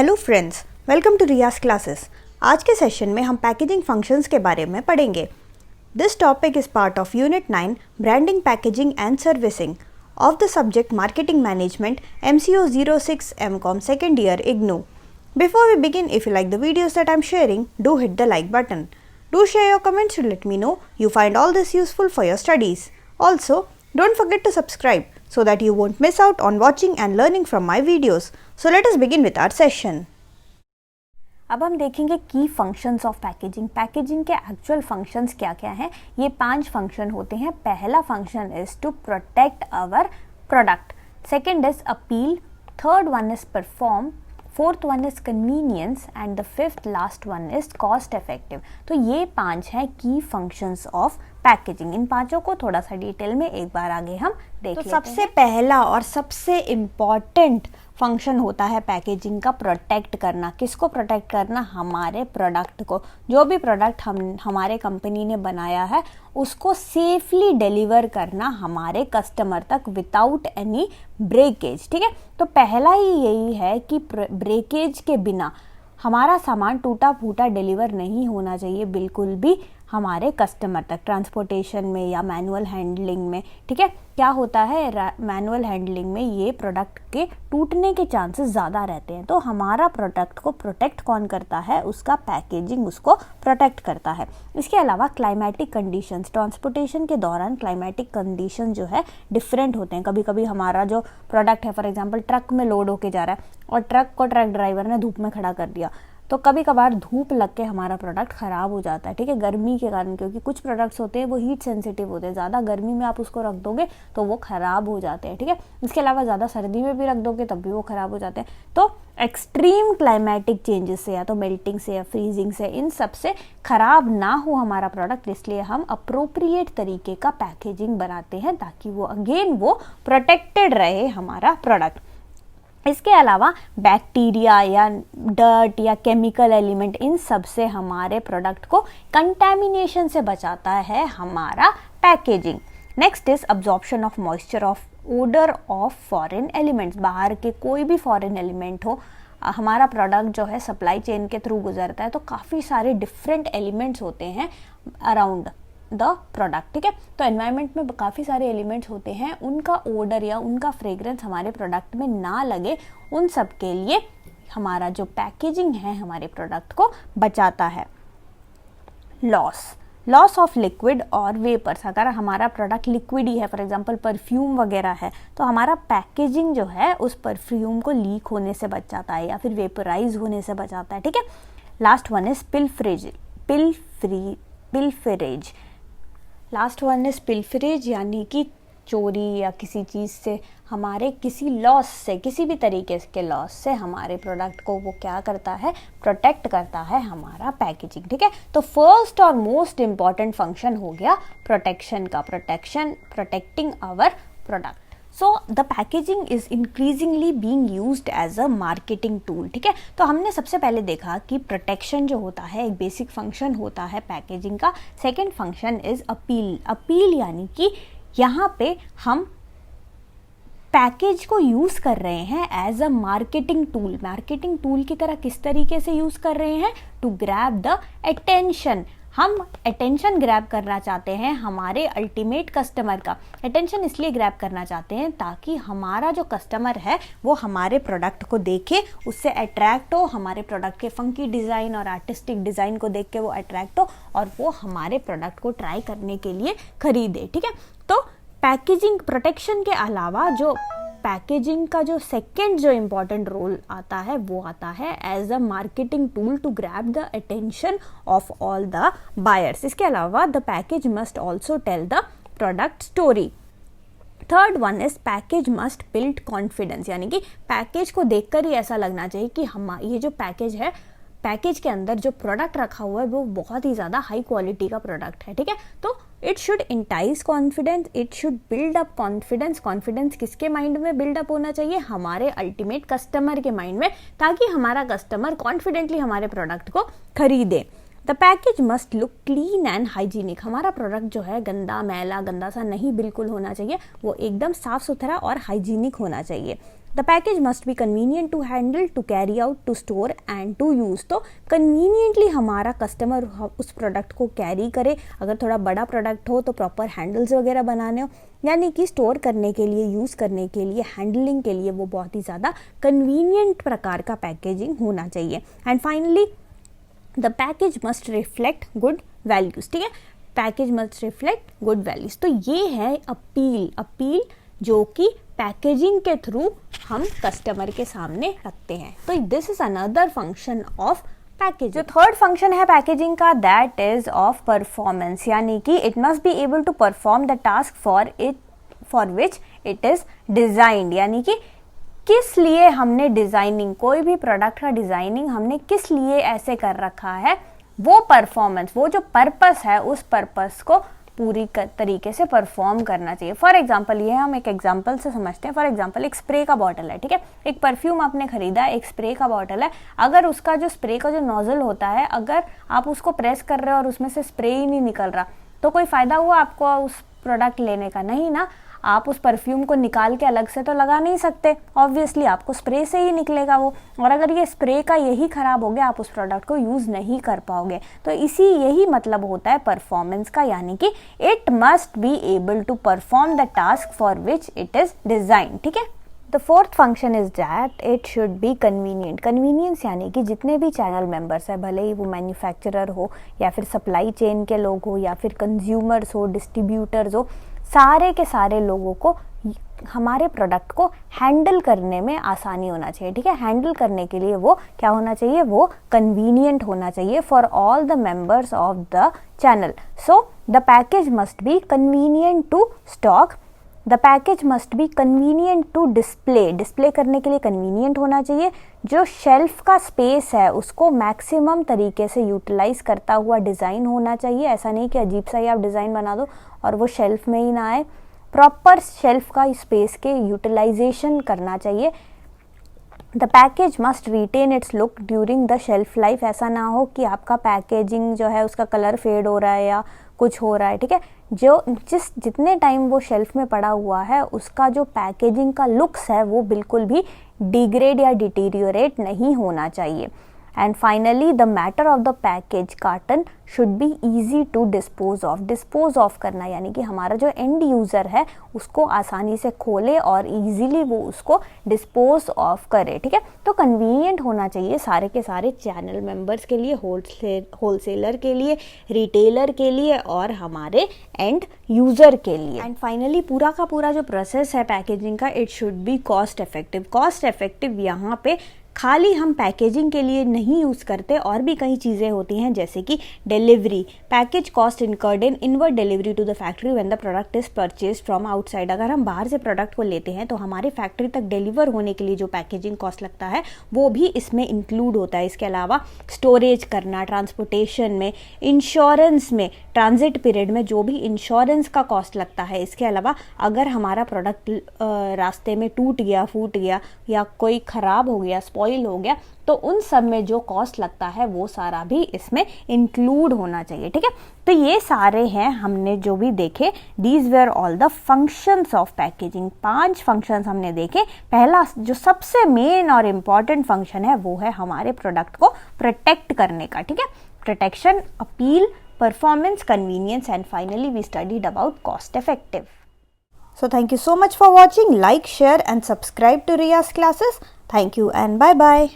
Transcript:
Hello friends, welcome to Riyaz classes. आज के session में हम पैकेजिंग फंक्शंस के बारे में पढ़ेंगे। This topic is part of unit 9 branding, packaging and servicing of the subject marketing management MCO 06 MCOM second year IGNOU. Before we begin, if you like the videos that I'm sharing, do hit the like button. Do share your comments to let me know you find all this useful for your studies. Also, don't forget to subscribe so that you won't miss out on watching and learning from my videos. So let us begin with our session. अब हम देखेंगे की functions of packaging. Packaging के actual functions क्या क्या हैं। ये 5 function होते हैं। पहला function is to protect our product, second is appeal, third one is perform, fourth one is convenience and the fifth last one is cost effective. तो ये 5 हैं की फंक्शंस ऑफ पैकेजिंग। इन पांचों को थोड़ा सा डिटेल में एक बार आगे हम देख लेते हैं। सबसे पहला और सबसे इम्पॉर्टेंट फंक्शन होता है पैकेजिंग का प्रोटेक्ट करना। किसको प्रोटेक्ट करना? हमारे प्रोडक्ट को। जो भी प्रोडक्ट हमारे कंपनी ने बनाया है उसको सेफली डिलीवर करना हमारे कस्टमर तक विदाउट एनी ब्रेकेज। ठीक है, तो पहला ही यही है कि ब्रेकेज के बिना हमारा सामान टूटा फूटा डिलीवर नहीं होना चाहिए बिल्कुल भी हमारे कस्टमर तक, ट्रांसपोर्टेशन में या मैनुअल हैंडलिंग में। ठीक है, क्या होता है मैनुअल हैंडलिंग में ये प्रोडक्ट के टूटने के चांसेस ज़्यादा रहते हैं। तो हमारा प्रोडक्ट को प्रोटेक्ट कौन करता है? उसका पैकेजिंग उसको प्रोटेक्ट करता है। इसके अलावा क्लाइमेटिक कंडीशंस, ट्रांसपोर्टेशन के दौरान क्लाइमेटिक कंडीशन जो है डिफरेंट होते हैं। कभी कभी हमारा जो प्रोडक्ट है, फॉर एग्जांपल ट्रक में लोड होके जा रहा है और ट्रक को ट्रक ड्राइवर ने धूप में खड़ा कर दिया, तो कभी कभार धूप लग के हमारा प्रोडक्ट ख़राब हो जाता है। ठीक है, गर्मी के कारण, क्योंकि कुछ प्रोडक्ट्स होते हैं वो हीट सेंसिटिव होते हैं, ज़्यादा गर्मी में आप उसको रख दोगे तो वो ख़राब हो जाते हैं। ठीक है, इसके अलावा ज़्यादा सर्दी में भी रख दोगे तब भी वो ख़राब हो जाते हैं। तो एक्सट्रीम क्लाइमेटिक चेंजेस से, या तो मेल्टिंग से या फ्रीजिंग से, इन सब से ख़राब ना हो हमारा प्रोडक्ट, इसलिए हम अप्रोप्रिएट तरीके का पैकेजिंग बनाते हैं ताकि वो अगेन वो प्रोटेक्टेड रहे हमारा प्रोडक्ट। इसके अलावा बैक्टीरिया या डर्ट या केमिकल एलिमेंट, इन सब से हमारे प्रोडक्ट को कंटैमिनेशन से बचाता है हमारा packaging. Next is absorption of moisture, of odour of foreign elements. बाहर के कोई भी फॉरेन एलिमेंट हो, हमारा प्रोडक्ट जो है सप्लाई चेन के थ्रू गुजरता है, तो काफ़ी सारे डिफरेंट एलिमेंट्स होते हैं अराउंड द प्रोडक्ट। ठीक है, तो एनवायरनमेंट में काफ़ी सारे एलिमेंट्स होते हैं, उनका ओडर या उनका फ्रेग्रेंस हमारे प्रोडक्ट में ना लगे, उन सब के लिए हमारा जो पैकेजिंग है हमारे प्रोडक्ट को बचाता है। लॉस ऑफ लिक्विड और वेपर्स, अगर हमारा प्रोडक्ट लिक्विड ही है, फॉर एग्जांपल परफ्यूम वगैरह है, तो हमारा पैकेजिंग जो है उस परफ्यूम को लीक होने से बच जाता है या फिर वेपराइज होने से बचाता है। ठीक है, last one is pilferage. Last one is pilferage, यानी कि चोरी या किसी चीज़ से, हमारे किसी लॉस से, किसी भी तरीके के लॉस से हमारे प्रोडक्ट को वो क्या करता है? प्रोटेक्ट करता है हमारा पैकेजिंग। ठीक है, तो फर्स्ट और मोस्ट इम्पॉर्टेंट फंक्शन हो गया प्रोटेक्शन का, protecting our product. So the packaging is increasingly being used as a marketing tool. ठीक है, तो हमने सबसे पहले देखा कि प्रोटेक्शन जो होता है एक बेसिक फंक्शन होता है पैकेजिंग का। सेकेंड फंक्शन इज अपील, यानी कि यहाँ पे हम पैकेज को यूज़ कर रहे हैं एज अ मार्केटिंग टूल की तरह। किस तरीके से यूज़ कर रहे हैं? To grab the attention. हम अटेंशन ग्रैब करना चाहते हैं हमारे अल्टीमेट कस्टमर का। अटेंशन इसलिए ग्रैब करना चाहते हैं ताकि हमारा जो कस्टमर है वो हमारे प्रोडक्ट को देखे, उससे अट्रैक्ट हो, हमारे प्रोडक्ट के फंकी डिज़ाइन और आर्टिस्टिक डिज़ाइन को देख के वो अट्रैक्ट हो और वो हमारे प्रोडक्ट को ट्राई करने के लिए खरीदे। ठीक है, तो पैकेजिंग प्रोटेक्शन के अलावा जो पैकेजिंग का जो सेकेंड जो इम्पॉर्टेंट रोल आता है वो आता है as a marketing tool to grab the attention of all the buyers. इसके अलावा the package must also tell the product story. Third one is package must build confidence, यानी कि पैकेज को देखकर ही ऐसा लगना चाहिए कि हम ये जो पैकेज है, पैकेज के अंदर जो प्रोडक्ट रखा हुआ है वो बहुत ही ज़्यादा हाई क्वालिटी का प्रोडक्ट है। ठीक है, तो it should entice confidence, it should build up confidence. Confidence किसके माइंड में बिल्डअप होना चाहिए? हमारे अल्टीमेट कस्टमर के माइंड में, ताकि हमारा कस्टमर कॉन्फिडेंटली हमारे प्रोडक्ट को खरीदे। The package must look clean and hygienic. हमारा प्रोडक्ट जो है गंदा मैला गंदा सा नहीं बिल्कुल होना चाहिए, वो एकदम साफ सुथरा और हाइजीनिक होना चाहिए। The package must be convenient to handle, to carry out, to store and to use. तो कन्वीनियंटली हमारा कस्टमर उस प्रोडक्ट को कैरी करे, अगर थोड़ा बड़ा प्रोडक्ट हो तो प्रॉपर हैंडल्स वगैरह बनाने हो, यानी कि स्टोर करने के लिए, यूज़ करने के लिए, हैंडलिंग के लिए वो बहुत ही ज़्यादा कन्वीनियंट प्रकार का पैकेजिंग होना चाहिए। And finally the package must reflect good values. ठीक है, package must reflect good values. तो ये है अपील जो कि पैकेजिंग के थ्रू हम कस्टमर के सामने रखते हैं। तो this is another function of packaging. जो थर्ड फंक्शन है पैकेजिंग का, दैट इज ऑफ परफॉर्मेंस, यानी कि it must be able to perform the task for which it is designed, यानी कि किस लिए हमने डिजाइनिंग, कोई भी प्रोडक्ट का डिजाइनिंग हमने किस लिए ऐसे कर रखा है, वो परफॉर्मेंस, वो जो पर्पस है उस पर्पस को पूरी तरीके से परफॉर्म करना चाहिए। फॉर एग्जाम्पल, ये हम एक एग्जाम्पल से समझते हैं। फॉर एग्जाम्पल, एक स्प्रे का बॉटल है, ठीक है, एक परफ्यूम आपने खरीदा है, एक स्प्रे का बॉटल है। अगर उसका जो स्प्रे का जो नोजल होता है, अगर आप उसको प्रेस कर रहे हो और उसमें से स्प्रे ही नहीं निकल रहा, तो कोई फायदा हुआ आपको उस प्रोडक्ट लेने का? नहीं ना। आप उस परफ्यूम को निकाल के अलग से तो लगा नहीं सकते, ऑब्वियसली आपको स्प्रे से ही निकलेगा वो। और अगर ये स्प्रे का यही खराब हो गया, आप उस प्रोडक्ट को यूज़ नहीं कर पाओगे। तो यही मतलब होता है परफॉर्मेंस का, यानी कि it must be able to perform the task for which it is design. ठीक है, the fourth function is that it should be convenient. Convenience यानी कि जितने भी चैनल मेंबर्स है, भले ही वो मैन्युफैक्चरर हो या फिर सप्लाई चेन के लोग हो या फिर कंज्यूमर्स हो, डिस्ट्रीब्यूटर्स हो, सारे के सारे लोगों को हमारे प्रोडक्ट को हैंडल करने में आसानी होना चाहिए। ठीक है, हैंडल करने के लिए वो क्या होना चाहिए, वो कन्वीनियंट होना चाहिए for all the members of the channel. So the package must be convenient to stock, the package must be convenient to display करने के लिए कन्वीनियंट होना चाहिए। जो शेल्फ का स्पेस है उसको मैक्सिमम तरीके से यूटिलाइज करता हुआ डिज़ाइन होना चाहिए। ऐसा नहीं कि अजीब सा ही आप डिज़ाइन बना दो और वो शेल्फ में ही ना आए। प्रॉपर शेल्फ का स्पेस के यूटिलाइजेशन करना चाहिए। The package must retain its look during the shelf life. ऐसा ना हो कि आपका पैकेजिंग जो है उसका कलर फेड हो रहा है या कुछ हो रहा है। ठीक है, जितने टाइम वो शेल्फ में पड़ा हुआ है उसका जो पैकेजिंग का लुक्स है वो बिल्कुल भी डिग्रेड या डिटीरियोरेट नहीं होना चाहिए। And finally the matter of the package carton should be easy to dispose of करना, यानी कि हमारा जो एंड यूज़र है उसको आसानी से खोले और इजीली वो उसको डिस्पोज ऑफ करे। ठीक है, तो कन्वीनियंट होना चाहिए सारे के सारे चैनल मेंबर्स के लिए, होलसेलर के लिए, रिटेलर के लिए और हमारे एंड यूज़र के लिए। एंड फाइनली पूरा का पूरा जो प्रोसेस है पैकेजिंग का, it should B cost effective. यहाँ पे खाली हम पैकेजिंग के लिए नहीं यूज़ करते, और भी कई चीज़ें होती हैं, जैसे कि delivery, package cost incurred in inward delivery to the factory when the product is purchase from outside. अगर हम बाहर से प्रोडक्ट को लेते हैं तो हमारे फैक्ट्री तक डिलीवर होने के लिए जो पैकेजिंग कॉस्ट लगता है वो भी इसमें इंक्लूड होता है। इसके अलावा स्टोरेज करना, ट्रांसपोर्टेशन में, इंश्योरेंस में, ट्रांजिट पीरियड में जो भी इंश्योरेंस का कॉस्ट लगता है। इसके अलावा अगर हमारा प्रोडक्ट रास्ते में टूट गया, फूट गया या कोई ख़राब हो गया, स्पॉइल हो गया, तो उन सब में जो कॉस्ट लगता है वो सारा भी इसमें इंक्लूड होना चाहिए। ठीक है, तो ये सारे हैं हमने जो भी देखे, these were all the functions of packaging. 5 functions हमने देखे। पहला जो सबसे मेन और इम्पॉर्टेंट फंक्शन है वो है हमारे प्रोडक्ट को प्रोटेक्ट करने का। ठीक है, protection, appeal, performance, convenience and finally we studied about cost effective. So thank you so much for watching. Like, share and subscribe to Riya's classes. Thank you and bye bye.